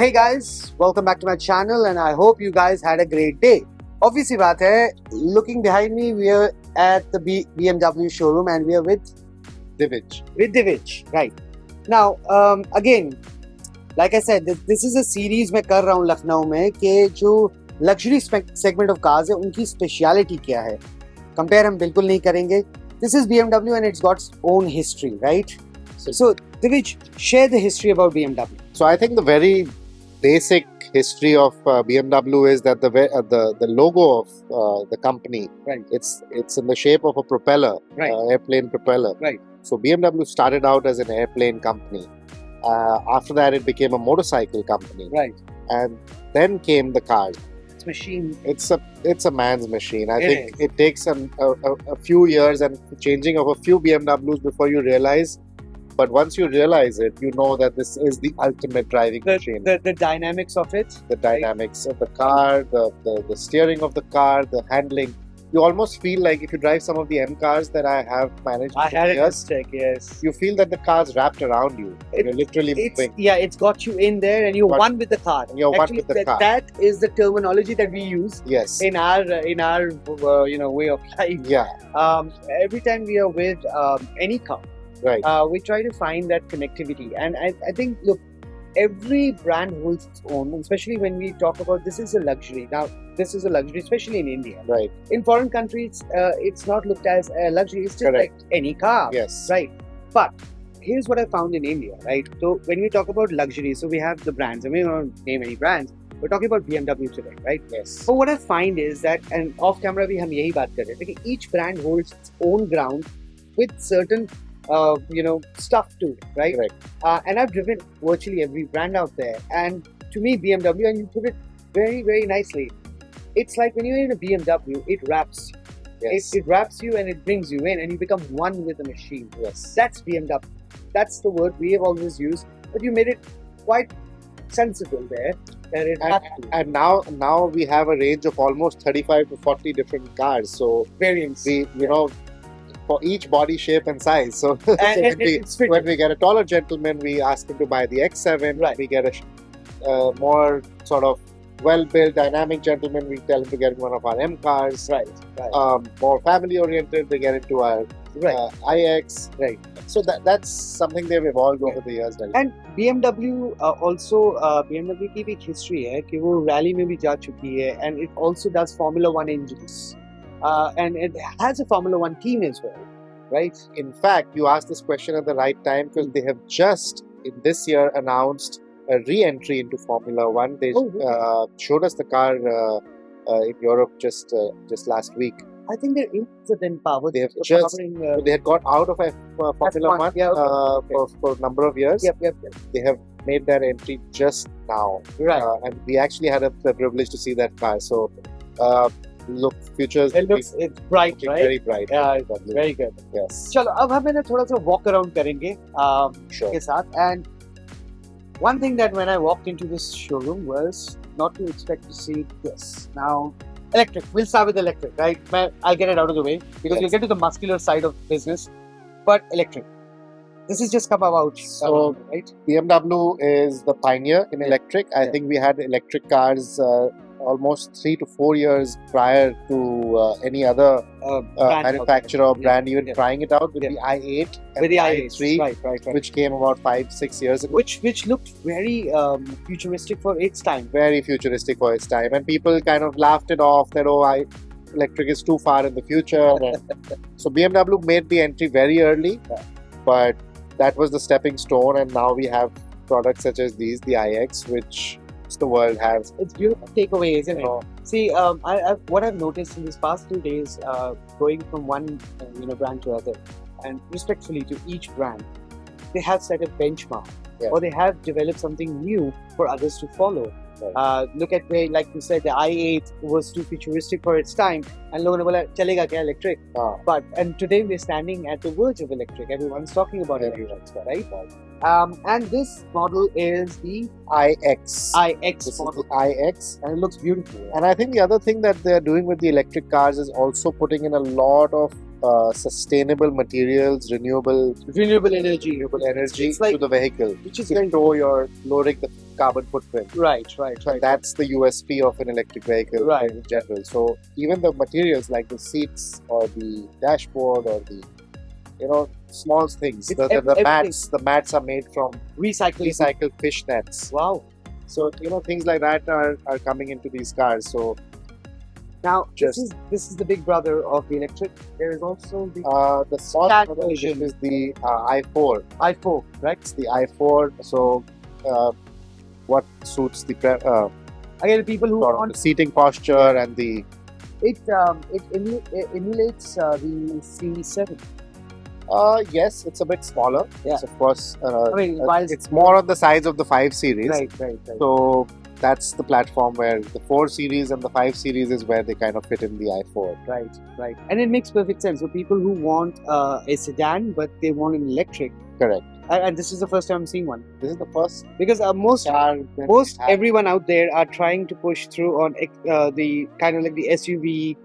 Hey guys, welcome back to my channel and I hope you guys had a great day. Obviously बात है, looking behind me we are at the BMW showroom and we are with Divij. right. Now again, like I said, this is a series मैं कर रहा हूँ लखनऊ में कि जो luxury segment of cars है उनकी speciality क्या है. Compare हम बिल्कुल नहीं करेंगे. This is BMW and it's got its own history, right? So Divij, share the history about BMW. So I think the very basic history of BMW is that the logo of the company, Right. it's in the shape of a propeller, Right. airplane propeller. Right. So BMW started out as an airplane company. After that, it became a motorcycle company, Right. and then came the cars. It's machine. It's a man's machine. I It think is. it takes a few years and changing of a few BMWs before you realize. But once you realize it, you know that this is the ultimate driving machine. The dynamics of it. The dynamics of the car, the steering of the car, the handling. You almost feel like if you drive some of the M cars that I have managed I for had a years, check, yes. you feel that the car's wrapped around you. You're literally moving. It's got you in there and you're Got- one with the car. You're one with the car. That is the terminology that we use Yes. in our way of life. Yeah. Every time we are with any car, Right. we try to find that connectivity. And I think, look, every brand holds its own, especially when we talk about this is a luxury. Now, this is a luxury, especially in India. Right. In foreign countries, it's not looked as a luxury. It's just Correct. like any car. Yes. Right. But here's what I found in India, right? So when we talk about luxury, so we have the brands, and we don't name any brands. We're talking about BMW today, right? Yes. So what I find is that, and off camera we हम यही बात कर रहे थे कि each brand holds its own ground with certain stuff to it, right? Correct. And I've driven virtually every brand out there, and to me BMW, and you put it very, very nicely, it's like when you're in a BMW, it wraps you. Yes. It wraps you and it brings you in, and you become one with the machine. Yes. That's BMW. That's the word we have always used, but you made it quite sensible there. That it has to. And now we have a range of almost 35 to 40 different cars. So Variants. we for each body shape and size. So, it's fitting. when we get a taller gentleman, we ask him to buy the X7. Right. We get a more sort of well-built, dynamic gentleman, we tell him to get one of our M cars. Right. More family-oriented, they get into our Right. iX. Right. So that's something they've evolved over the years. And BMW BMW की भी एक history है कि वो rally में भी जा चुकी है, and it also does Formula One engines, and it has a Formula One team as well, right? In fact, you asked this question at the right time because they have just in this year announced a re-entry into Formula One. They showed us the car in Europe just last week. I think they're in power. They have just powering, they had got out of Formula F1, One yeah, okay. for a number of years. Yep. They have made their entry just now, Right. and we actually had the privilege to see that car. So, look, futures It's bright, looking right? very bright. Yeah, it's very good. Yes. चलो अब हम ना थोड़ा सा walk around करेंगे Sure. के साथ, and one thing that when I walked into this showroom was not to expect to see this. Now, electric. We'll start with electric, right? I'll get it out of the way because Yes. we'll get to the muscular side of business. But electric. This is just come about, So- right? BMW is the pioneer in electric. I Yeah. think we had electric cars almost 3 to 4 years prior to any other Brand manufacturer or Yeah. brand even Yeah. trying it out with Yeah. the i8 and with the i8, i3, right. which came about 5-6 years ago. Which looked very futuristic for its time. Very futuristic for its time, and people kind of laughed it off that electric is too far in the future. So BMW made the entry very early, but that was the stepping stone, and now we have products such as these, the iX, which the world has. It's beautiful takeaway, isn't it? So, See, what I've noticed in these past 2 days, going from one brand to other, and respectfully to each brand, they have set a benchmark, Yeah. or they have developed something new for others to follow. Right. Look at where, like you said, the i8 was too futuristic for its time, and लोगों ने बोला चलेगा क्या electric? And today we're standing at the verge of electric. Everyone's talking about electric, right? And this model is the iX. iX This is model, the iX. and it looks beautiful. And I think the other thing that they're doing with the electric cars is also putting in a lot of sustainable materials, renewable energy. energy It's like- to the vehicle, Which is to very show you're lowering the carbon footprint. right. That's the USP of an electric vehicle Right. in general. So even the materials like the seats or the dashboard or the small things, It's the everything. mats are made from Recycling. recycled fish nets. Wow. So things like that are coming into these cars. So Now Just- this is the big brother of the electric. There is also the the small That model, which version. is the i4. i4, right? It's the i4. So what suits the Again, people who sort of want the seating posture and the it emulates the C7. yes, it's a bit smaller. Yeah. It's of course I mean, while it's more on the size of the 5 series. right. So that's the platform where the 4 series and the 5 series is where they kind of fit in the i4. Right. And it makes perfect sense. So people who want a sedan but they want an electric, Correct. and this is the first time I'm seeing one This is the first because most car that we have. everyone out there are trying to push through on the kind of like the SUV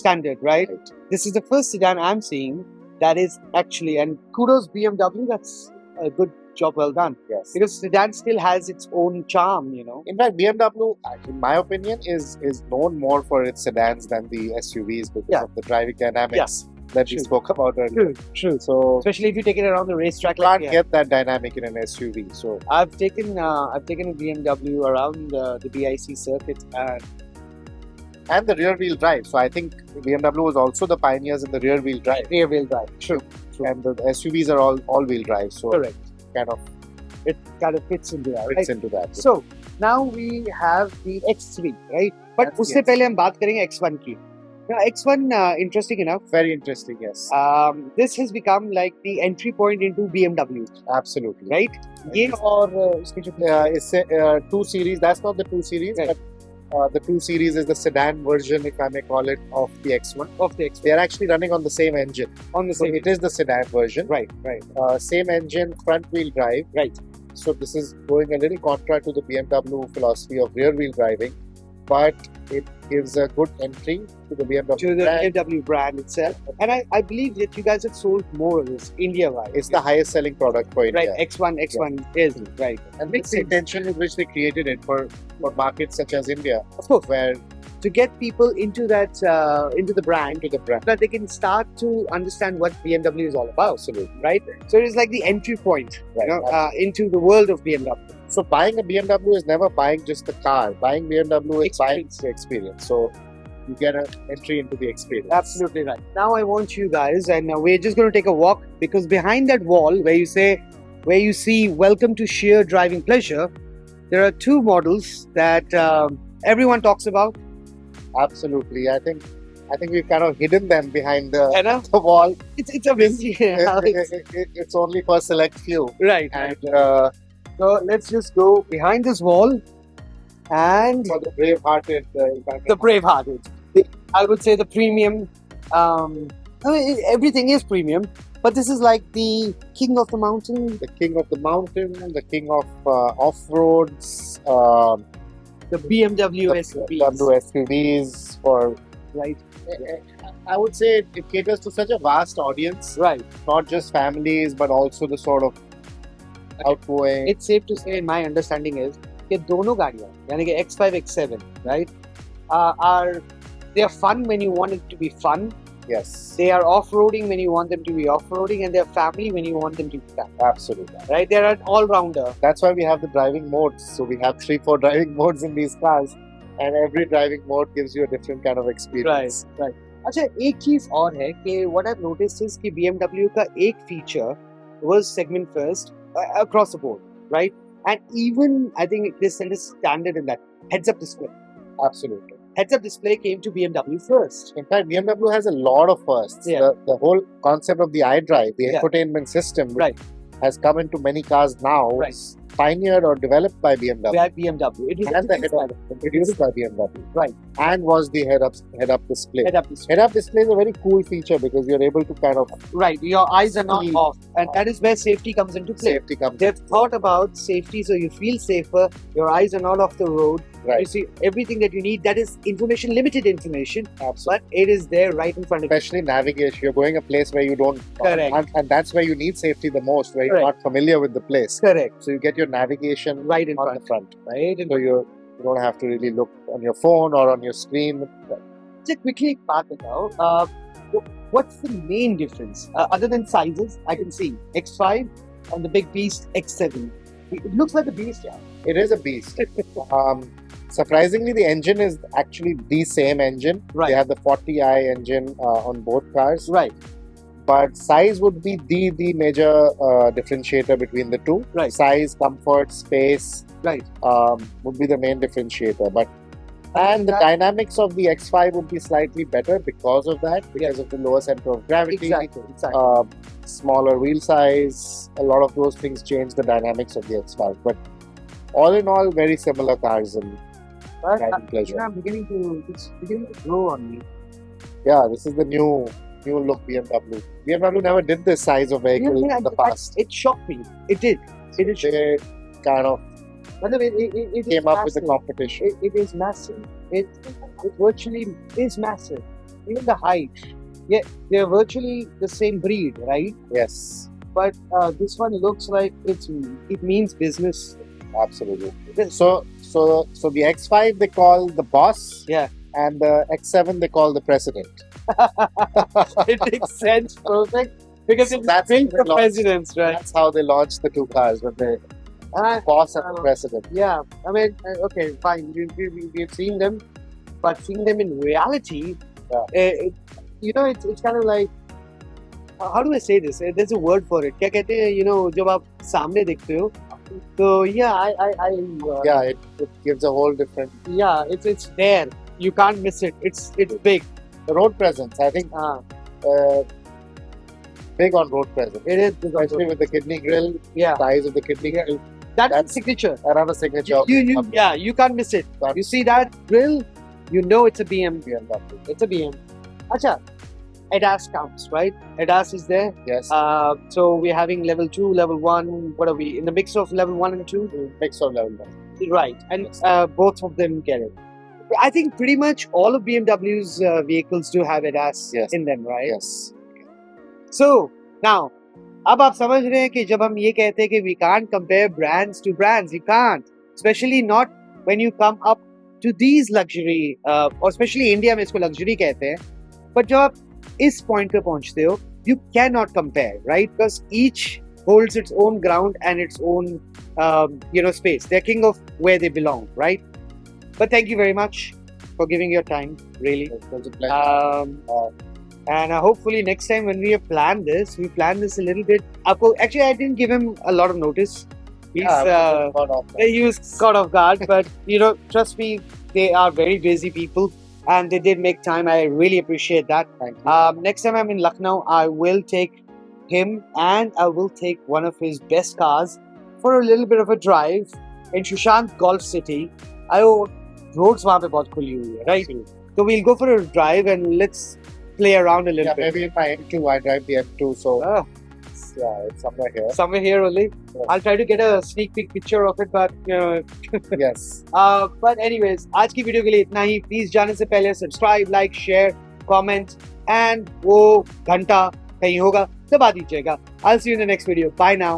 standard, right? Right. This is the first sedan I'm seeing that is actually, and kudos BMW, that's a good job, well done. Yes. Because sedan still has its own charm, In fact, BMW, in my opinion, is known more for its sedans than the SUVs because Yeah. of the driving dynamics that we True. spoke about earlier. True. So Especially if you take it around the racetrack. you can't Like, get that dynamic in an SUV. So I've taken a BMW around the BIC circuit, and the rear wheel drive. So I think BMW was also the pioneers in the rear wheel drive. rear wheel drive. True. And the SUVs are all wheel drive. So Correct. kind of It kind of fits into that. fits Right? into that. So now we have the X3, right? But That's उससे the पहले हम बात करेंगे X1 की. Now X1, interesting enough, Very interesting, yes. this has become like the entry point into BMW, Absolutely. right? ये और इसके जो It's 2 series. That's not the 2 series, Right. but the 2 series is the sedan version, if I may call it, of the X1. of the X1 They are actually running on the same engine. on the So same. it is the sedan version. Right. Same engine, front wheel drive. Right. So this is going a little contra to the BMW philosophy of rear wheel driving, but it gives a good entry to the BMW To the brand. BMW brand itself, and I believe that you guys have sold more of this India-wise. It's the highest selling product for India. right. X1 is right. And Makes that's the sense. intention with which they created it for markets such as India, Of course, where to get people into that into the brand, to the brand. that they can start to understand what BMW is all about. Absolutely. Right? So it is like the entry point, Right. into the world of BMW. So buying a BMW is never buying just the car. Buying BMW is buying Experience. the experience. So you get an entry into the experience. Absolutely right. Now I want you guys, and we're just going to take a walk because behind that wall, where you see "Welcome to sheer driving pleasure," there are 2 models that everyone talks about. Absolutely. I think we've kind of hidden them behind the And wall. it's amazing. It's only for select few. Right. And So let's just go behind this wall, and for the brave-hearted, the brave-hearted. I would say the premium. I mean, everything is premium, but this is like the king of the mountain, the king of the mountain, the king of off-roads, the BMW the SUVs, SUVs for. right? I would say it caters to such a vast audience, Right. not just families, but also the sort of outgoing. It's safe to say, in my understanding is कि दोनों गाड़ियाँ यानी कि X5, X7, right, are they are fun when you want it to be fun. Yes, They are off-roading when you want them to be off-roading, and they're family when you want them to be family. absolutely. Right? They're an all-rounder. That's why we have the driving modes. So we have 3-4 driving modes in these cars, and every driving mode gives you a different kind of experience. Right. अच्छा एक चीज और है कि what I've noticed is कि BMW का एक feature was segment first across the board, right? And even I think this set a standard in that heads-up display. Absolutely. Heads-up display came to BMW first. In fact, BMW has a lot of firsts. Yeah. The whole concept of the iDrive, the Yeah. infotainment system, which Right. has come into many cars now, Right. pioneered or developed by BMW. by BMW. It was And the introduced by BMW. Right. And was the head-up display. head-up display. Head-up display is a very cool feature because you're able to kind of Right, your eyes are not See. off, and that is where safety comes into play. safety comes. They've thought about safety, so you feel safer. Your eyes are not off the road. You Right. see everything that you need. That is information, limited information, Absolutely. but it is there right in front of you. Especially navigation. You're going a place where you don't. Correct. And that's where you need safety the most, where you're Correct. not familiar with the place. Correct. So you get your navigation Right in on front. the front. Right. And So you don't have to really look on your phone or on your screen. just quickly एक बात बताओ, what's the main difference other than sizes? I can see X5 and the big beast X7. It looks like a beast, yeah. It is a beast. Surprisingly, the engine is actually the same engine. Right. They have the 40i engine on both cars. Right. But size would be the major differentiator between the two. Right. Size, comfort, space Right. would be the main differentiator. And the dynamics of the X5 would be slightly better because of that, because of the lower center of gravity, Exactly. Exactly. smaller wheel size. A lot of those things change the dynamics of the X5. But all in all, very similar cars and But driving pleasure. I'm it's beginning to grow on me. Yeah, this is the new look BMW. BMW never did this size of vehicle in the past. It shocked me. It did. It did. They kind of By the way, it came is up with the massive. competition. It is massive. It virtually is massive. Even the height. Yeah, they're virtually the same breed, right? Yes, But this one looks like it means business. absolutely. This- So the X5 they call the boss. Yeah. And the X7 they call the president. It makes sense, perfect. Because So it's that's built the for launch. presidents, right? That's how they launched the two cars, when they boss and the president. Yeah, I mean, okay, fine. We've seen them, but seeing them in reality, it's kind of like, how do I say this? There's a word for it. क्या कहते हैं? जब आप सामने देखते हो, तो Yeah, it gives a whole different it's there. You can't miss it. It's big. road presence. I think big on road presence, It is big. especially with the kidney grill, Yeah, size of the kidney grill. that's that's- signature. Another signature of You can't miss it. Can't- You see that grill, you know it's a BM. BMW. It's a BM. Acha, ADAS counts, right? ADAS is there. Yes, So we're having level 2, level 1. What are we? In the mix of level 1 and 2? mix of level 1. Right. And both of them get it. I think pretty much all of BMW's vehicles do have ADAS Yes. in them, right? Yes. So, now, अब आप समझ रहे हैं कि जब हम ये कहते हैं कि we can't compare brands to brands, you can't. Especially not when you come up to these luxury, or especially India में इसको luxury कहते हैं. But जब आप इस point पे पहुंचते हो, you cannot compare, right? Because each holds its own ground and its own, space. They're king of where they belong, right? But thank you very much for giving your time, really. It was a pleasure. And hopefully next time when we plan this a little bit. Actually, I didn't give him a lot of notice. He was caught off guard, but trust me, they are very busy people, and they did make time. I really appreciate that. Thank you. Next time I'm in Lucknow, I will take him and I will take one of his best cars for a little bit of a drive in Sushant Golf City. Roads वहाँ पे बहुत खुली हुई है, right? So we'll go for a drive and let's play around a little Yeah, bit. maybe in my M2, I drive the M2, so Ah, it's somewhere here. somewhere here only. Yeah. I'll try to get a sneak peek picture of it, but Yes. but anyways, आज की video के लिए इतना ही. Please जाने से पहले subscribe, like, share, comment, and वो घंटा कहीं होगा दबा दीजिएगा. I'll see you in the next video. Bye now.